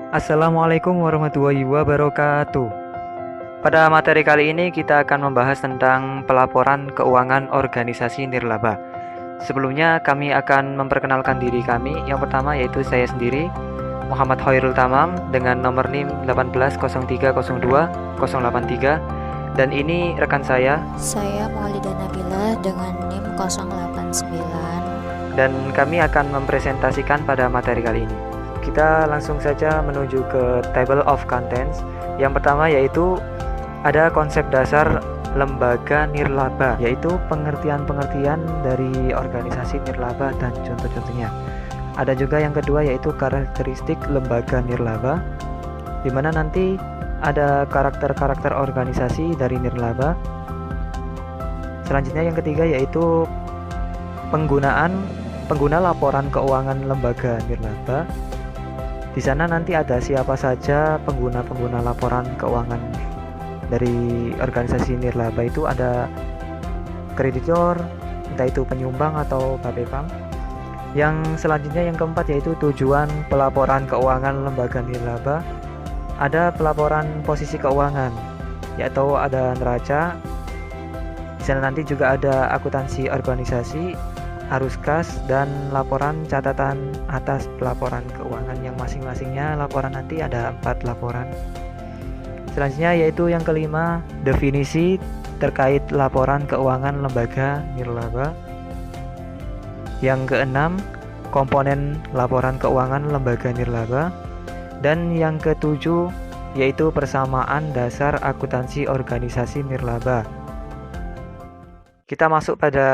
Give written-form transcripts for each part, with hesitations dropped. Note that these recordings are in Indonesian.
Assalamualaikum warahmatullahi wabarakatuh. Pada materi kali ini kita akan membahas tentang pelaporan keuangan organisasi nirlaba. Sebelumnya kami akan memperkenalkan diri kami. Yang pertama yaitu saya sendiri, Muhammad Khairul Tamam dengan nomor NIM 180302083, dan ini rekan saya. Saya Maulida Nabila dengan NIM 089. Dan kami akan mempresentasikan pada materi kali ini. Kita langsung saja menuju ke table of contents. Yang pertama yaitu ada konsep dasar lembaga nirlaba, yaitu pengertian-pengertian dari organisasi nirlaba dan contoh-contohnya. Ada juga yang kedua yaitu karakteristik lembaga nirlaba, di mana nanti ada karakter-karakter organisasi dari nirlaba. Selanjutnya yang ketiga yaitu pengguna laporan keuangan lembaga nirlaba. Di sana nanti ada siapa saja pengguna-pengguna laporan keuangan dari organisasi nirlaba. Itu ada kreditor, entah itu penyumbang atau bapepam. Yang selanjutnya yang keempat yaitu tujuan pelaporan keuangan lembaga nirlaba. Ada pelaporan posisi keuangan, yaitu ada neraca. Di sana nanti juga ada akuntansi organisasi, arus kas, dan laporan catatan atas pelaporan keuangan yang masing-masingnya laporan nanti ada 4 laporan. Selanjutnya yaitu yang kelima, definisi terkait laporan keuangan lembaga nirlaba. Yang keenam, komponen laporan keuangan lembaga nirlaba. Dan yang ketujuh yaitu persamaan dasar akuntansi organisasi nirlaba. Kita masuk pada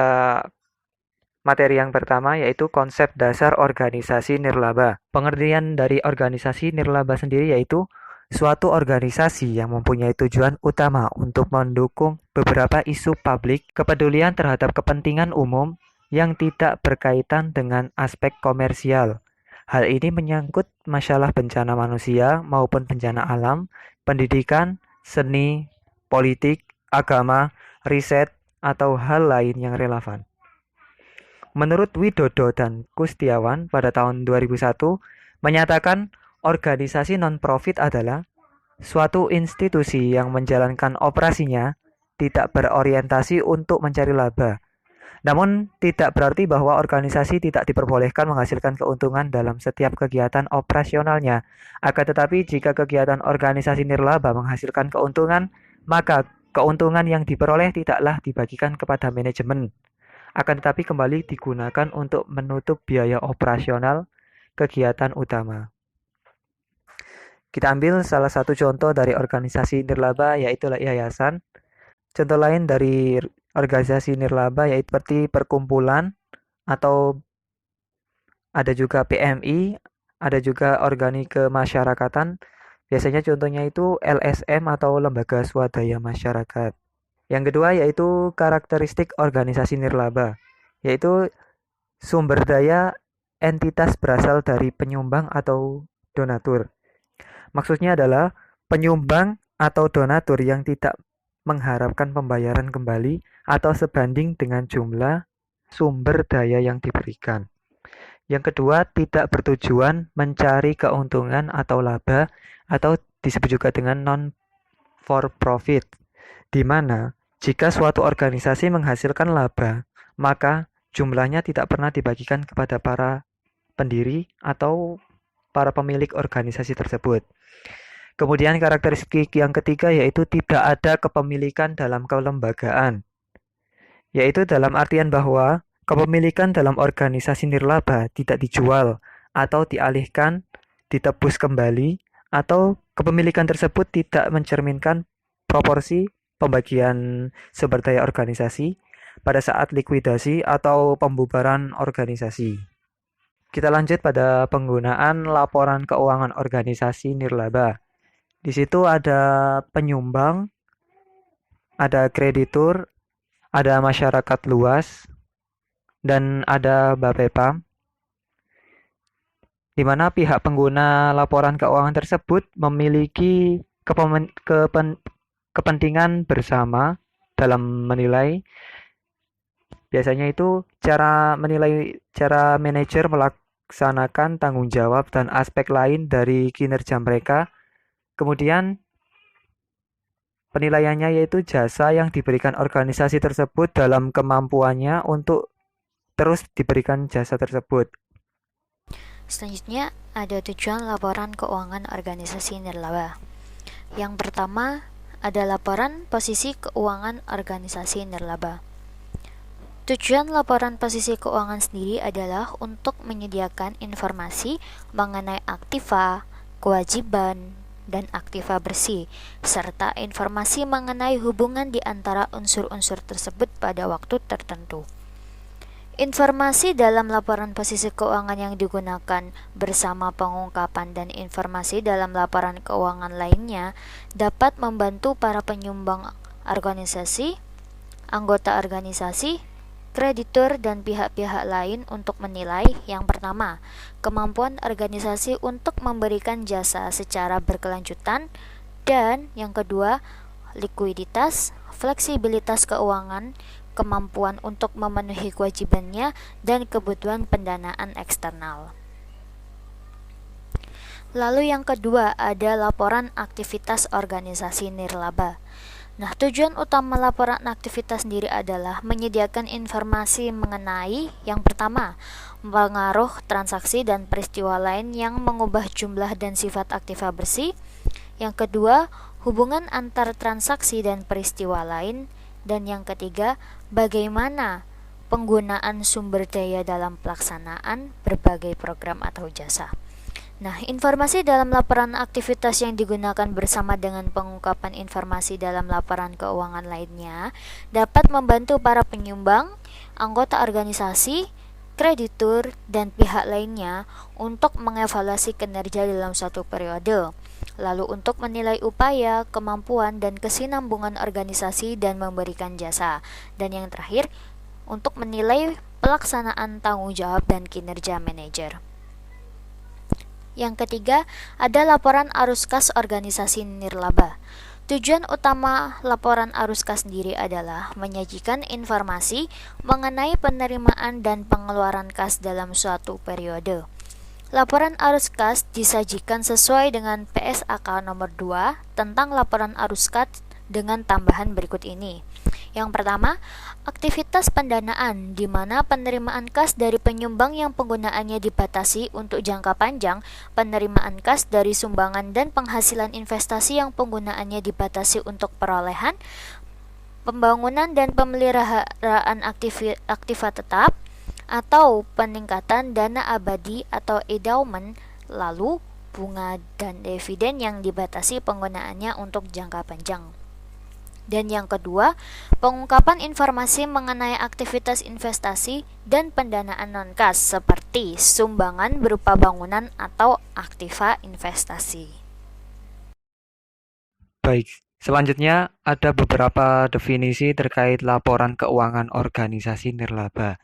materi yang pertama yaitu konsep dasar organisasi nirlaba. Pengertian dari organisasi nirlaba sendiri yaitu suatu organisasi yang mempunyai tujuan utama untuk mendukung beberapa isu publik, kepedulian terhadap kepentingan umum yang tidak berkaitan dengan aspek komersial. Hal ini menyangkut masalah bencana manusia maupun bencana alam, pendidikan, seni, politik, agama, riset, atau hal lain yang relevan. Menurut Widodo dan Kustiawan pada tahun 2001 menyatakan organisasi non-profit adalah suatu institusi yang menjalankan operasinya tidak berorientasi untuk mencari laba. Namun tidak berarti bahwa organisasi tidak diperbolehkan menghasilkan keuntungan dalam setiap kegiatan operasionalnya. Akan tetapi jika kegiatan organisasi nirlaba menghasilkan keuntungan, maka keuntungan yang diperoleh tidaklah dibagikan kepada manajemen, akan tetapi kembali digunakan untuk menutup biaya operasional kegiatan utama. Kita ambil salah satu contoh dari organisasi nirlaba yaitu yayasan. Contoh lain dari organisasi nirlaba yaitu seperti perkumpulan atau ada juga PMI, ada juga organik kemasyarakatan. Biasanya contohnya itu LSM atau lembaga swadaya masyarakat. Yang kedua yaitu karakteristik organisasi nirlaba, yaitu sumber daya entitas berasal dari penyumbang atau donatur. Maksudnya adalah penyumbang atau donatur yang tidak mengharapkan pembayaran kembali atau sebanding dengan jumlah sumber daya yang diberikan. Yang kedua, tidak bertujuan mencari keuntungan atau laba atau disebut juga dengan non-for-profit, di mana jika suatu organisasi menghasilkan laba, maka jumlahnya tidak pernah dibagikan kepada para pendiri atau para pemilik organisasi tersebut. Kemudian karakteristik yang ketiga yaitu tidak ada kepemilikan dalam kelembagaan, yaitu dalam artian bahwa kepemilikan dalam organisasi nirlaba tidak dijual atau dialihkan, ditebus kembali, atau kepemilikan tersebut tidak mencerminkan proporsi pembagian sumber daya organisasi pada saat likuidasi atau pembubaran organisasi. Kita lanjut pada penggunaan laporan keuangan organisasi nirlaba. Di situ ada penyumbang, ada kreditur, ada masyarakat luas, dan ada Bapepam, di mana pihak pengguna laporan keuangan tersebut memiliki kepentingan bersama dalam menilai. Biasanya itu cara manajer melaksanakan tanggung jawab dan aspek lain dari kinerja mereka. Kemudian penilaiannya yaitu jasa yang diberikan organisasi tersebut dalam kemampuannya untuk terus diberikan jasa tersebut. Selanjutnya, ada tujuan laporan keuangan organisasi nirlaba. Yang pertama, ada laporan posisi keuangan organisasi nirlaba. Tujuan laporan posisi keuangan sendiri adalah untuk menyediakan informasi mengenai aktiva, kewajiban, dan aktiva bersih, serta informasi mengenai hubungan di antara unsur-unsur tersebut pada waktu tertentu. Informasi dalam laporan posisi keuangan yang digunakan bersama pengungkapan dan informasi dalam laporan keuangan lainnya dapat membantu para penyumbang organisasi, anggota organisasi, kreditur, dan pihak-pihak lain untuk menilai, yang pertama, kemampuan organisasi untuk memberikan jasa secara berkelanjutan, dan yang kedua, likuiditas, fleksibilitas keuangan, kemampuan untuk memenuhi kewajibannya, dan kebutuhan pendanaan eksternal. Lalu yang kedua ada laporan aktivitas organisasi nirlaba. Nah, tujuan utama laporan aktivitas sendiri adalah menyediakan informasi mengenai, yang pertama, pengaruh transaksi dan peristiwa lain yang mengubah jumlah dan sifat aktiva bersih. Yang kedua, hubungan antar transaksi dan peristiwa lain. Dan yang ketiga, bagaimana penggunaan sumber daya dalam pelaksanaan berbagai program atau jasa. Nah, informasi dalam laporan aktivitas yang digunakan bersama dengan pengungkapan informasi dalam laporan keuangan lainnya dapat membantu para penyumbang, anggota organisasi, kreditur, dan pihak lainnya untuk mengevaluasi kinerja dalam suatu periode, lalu untuk menilai upaya, kemampuan, dan kesinambungan organisasi dan memberikan jasa, dan yang terakhir, untuk menilai pelaksanaan tanggung jawab dan kinerja manajer. Yang ketiga, ada laporan arus kas organisasi nirlaba. Tujuan utama laporan arus kas sendiri adalah menyajikan informasi mengenai penerimaan dan pengeluaran kas dalam suatu periode. Laporan arus kas disajikan sesuai dengan PSAK nomor 2 tentang laporan arus kas dengan tambahan berikut ini. Yang pertama, aktivitas pendanaan, di mana penerimaan kas dari penyumbang yang penggunaannya dibatasi untuk jangka panjang, penerimaan kas dari sumbangan dan penghasilan investasi yang penggunaannya dibatasi untuk perolehan, pembangunan dan pemeliharaan aktiva tetap, atau peningkatan dana abadi atau endowment, lalu bunga dan dividen yang dibatasi penggunaannya untuk jangka panjang. Dan yang kedua, pengungkapan informasi mengenai aktivitas investasi dan pendanaan non-kas seperti sumbangan berupa bangunan atau aktiva investasi. Baik, selanjutnya ada beberapa definisi terkait laporan keuangan organisasi nirlaba.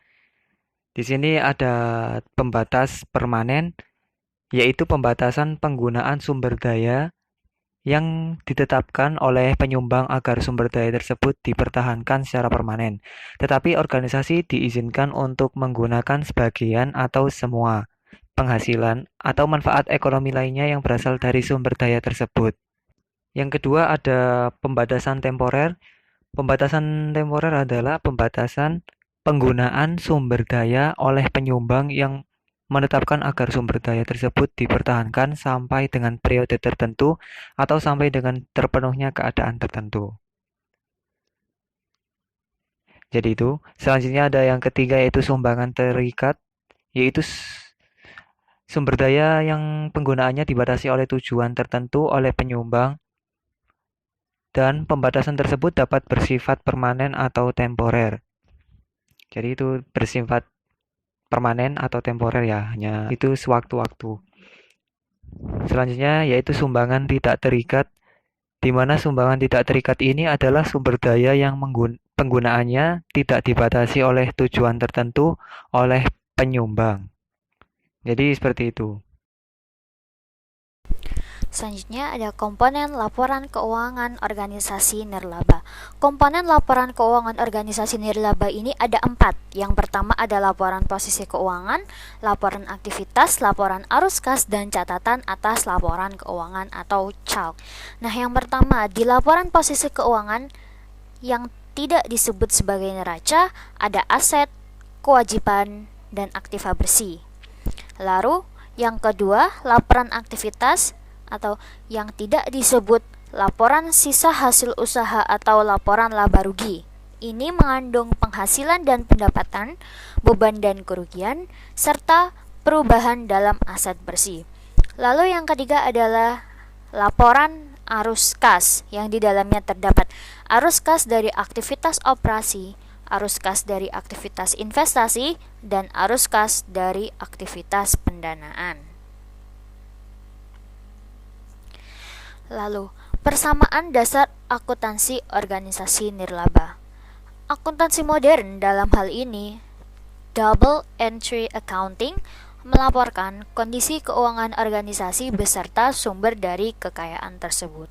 Di sini ada pembatas permanen, yaitu pembatasan penggunaan sumber daya yang ditetapkan oleh penyumbang agar sumber daya tersebut dipertahankan secara permanen. Tetapi organisasi diizinkan untuk menggunakan sebagian atau semua penghasilan atau manfaat ekonomi lainnya yang berasal dari sumber daya tersebut. Yang kedua ada pembatasan temporer. Pembatasan temporer adalah pembatasan penggunaan sumber daya oleh penyumbang yang menetapkan agar sumber daya tersebut dipertahankan sampai dengan periode tertentu atau sampai dengan terpenuhnya keadaan tertentu. Jadi itu, selanjutnya ada yang ketiga yaitu sumbangan terikat, yaitu sumber daya yang penggunaannya dibatasi oleh tujuan tertentu oleh penyumbang, dan pembatasan tersebut dapat bersifat permanen atau temporer. Jadi itu bersifat permanen atau temporer ya, hanya itu sewaktu-waktu. Selanjutnya yaitu sumbangan tidak terikat, di mana sumbangan tidak terikat ini adalah sumber daya yang penggunaannya tidak dibatasi oleh tujuan tertentu oleh penyumbang. Jadi seperti itu. Selanjutnya ada komponen laporan keuangan organisasi nirlaba. Komponen laporan keuangan organisasi nirlaba ini ada 4. Yang pertama ada laporan posisi keuangan, laporan aktivitas, laporan arus kas, dan catatan atas laporan keuangan atau CALK. Nah, yang pertama di laporan posisi keuangan yang tidak disebut sebagai neraca ada aset, kewajiban, dan aktiva bersih. Lalu yang kedua, laporan aktivitas atau yang tidak disebut laporan sisa hasil usaha atau laporan laba rugi. Ini mengandung penghasilan dan pendapatan, beban dan kerugian, serta perubahan dalam aset bersih. Lalu yang ketiga adalah laporan arus kas yang di dalamnya terdapat arus kas dari aktivitas operasi, arus kas dari aktivitas investasi, dan arus kas dari aktivitas pendanaan. Lalu, persamaan dasar akuntansi organisasi nirlaba. Akuntansi modern dalam hal ini, double entry accounting, melaporkan kondisi keuangan organisasi beserta sumber dari kekayaan tersebut.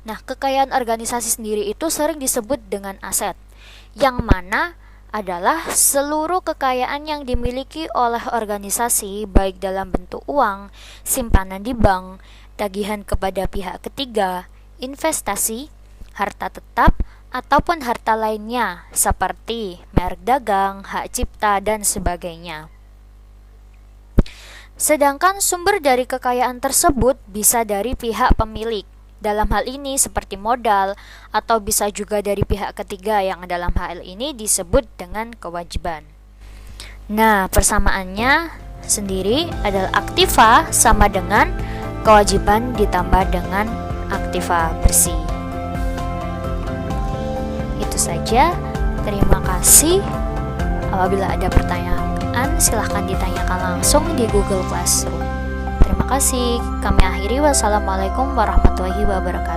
Nah, kekayaan organisasi sendiri itu sering disebut dengan aset, yang mana adalah seluruh kekayaan yang dimiliki oleh organisasi baik dalam bentuk uang, simpanan di bank, tagihan kepada pihak ketiga, investasi, harta tetap, ataupun harta lainnya seperti merek dagang, hak cipta, dan sebagainya. Sedangkan sumber dari kekayaan tersebut bisa dari pihak pemilik, dalam hal ini seperti modal, atau bisa juga dari pihak ketiga yang dalam hal ini disebut dengan kewajiban. Nah, persamaannya sendiri adalah aktiva sama dengan kewajiban ditambah dengan aktiva bersih. Itu saja. Terima kasih. Apabila ada pertanyaan, silahkan ditanyakan langsung di Google Classroom. Terima kasih. Kami akhiri. Wassalamualaikum warahmatullahi wabarakatuh.